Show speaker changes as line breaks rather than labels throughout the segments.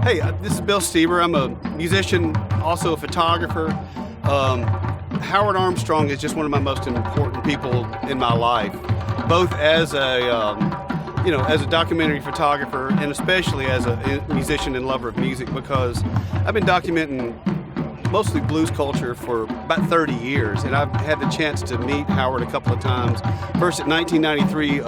Hey, this is Bill Steber. I'm a musician, also a photographer. Howard Armstrong is just one of my most important people in my life, both as as a documentary photographer and especially as a musician and lover of music, because I've been documenting mostly blues culture for about 30 years, and I've had the chance to meet Howard a couple of times. First at 1993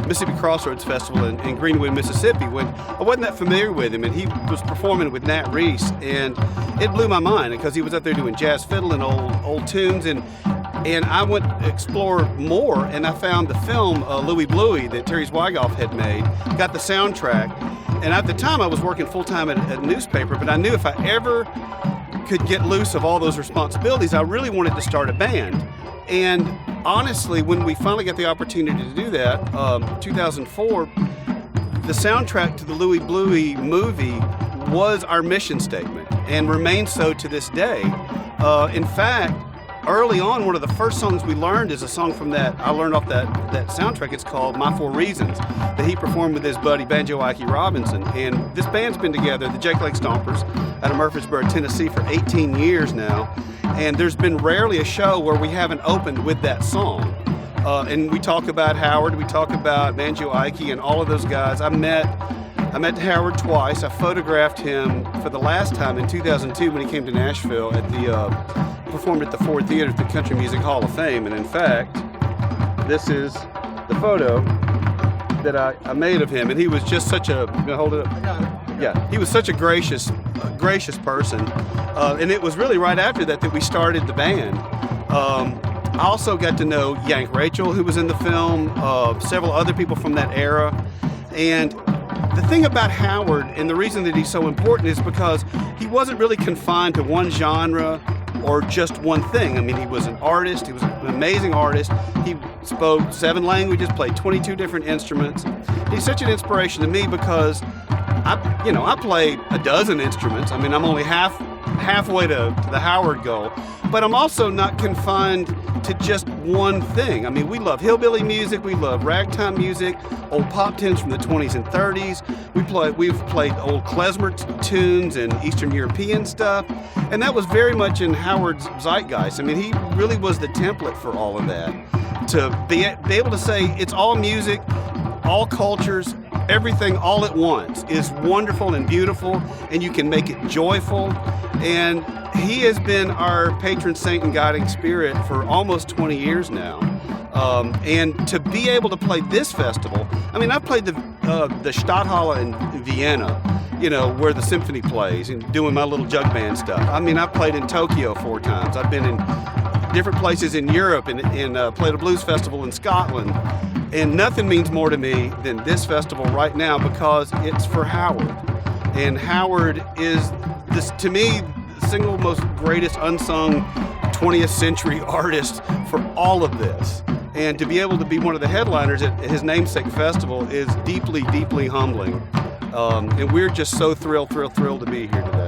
Mississippi Crossroads Festival in Greenwood, Mississippi, when I wasn't that familiar with him, and he was performing with Nat Reese, and it blew my mind because he was up there doing jazz fiddle and old tunes, and I went to explore more, and I found the film Louie, Bluie that Terry Zweigoff had made, got the soundtrack, and at the time I was working full-time at a newspaper, but I knew if I ever could get loose of all those responsibilities, I really wanted to start a band. And honestly, when we finally got the opportunity to do that, 2004, the soundtrack to the Louie Bluie movie was our mission statement and remains so to this day. In fact, early on, one of the first songs we learned is a song from that I learned off that soundtrack. It's called My Four Reasons, that he performed with his buddy Banjo Ike Robinson. And this band's been together, the Jake Leg Stompers, out of Murfreesboro, Tennessee, for 18 years now. And there's been rarely a show where we haven't opened with that song. And we talk about Howard, we talk about Banjo Ike and all of those guys. I met Howard twice. I photographed him for the last time in 2002 when he came to Nashville performed at the Ford Theater at the Country Music Hall of Fame. And in fact, this is the photo that I made of him. And he was just such a, hold it up.
I got it.
Yeah, he was such a gracious person. And it was really right after that we started the band. I also got to know Yank Rachel, who was in the film, several other people from that era. And the thing about Howard, and the reason that he's so important, is because he wasn't really confined to one genre or just one thing. I mean, he was an artist. He was an amazing artist. He spoke 7 languages, played 22 different instruments. He's such an inspiration to me because I play a dozen instruments. I mean, I'm only halfway to the Howard goal, but I'm also not confined to just one thing. I mean, we love hillbilly music, we love ragtime music, old pop tunes from the 20s and 30s. We've played old klezmer tunes and Eastern European stuff, and that was very much in Howard's zeitgeist. I mean, he really was the template for all of that. To be able to say it's all music, all cultures, everything all at once is wonderful and beautiful, and you can make it joyful. And he has been our patron saint and guiding spirit for almost 20 years now. And to be able to play this festival, I mean, I played the Stadthalle in Vienna, where the symphony plays, and doing my little jug band stuff. I mean, I've played in Tokyo 4 times. I've been in different places in Europe and played a blues festival in Scotland. And nothing means more to me than this festival right now because it's for Howard. And Howard is, to me, the single most greatest unsung 20th century artist for all of this. And to be able to be one of the headliners at his namesake festival is deeply, deeply humbling. And we're just so thrilled to be here today.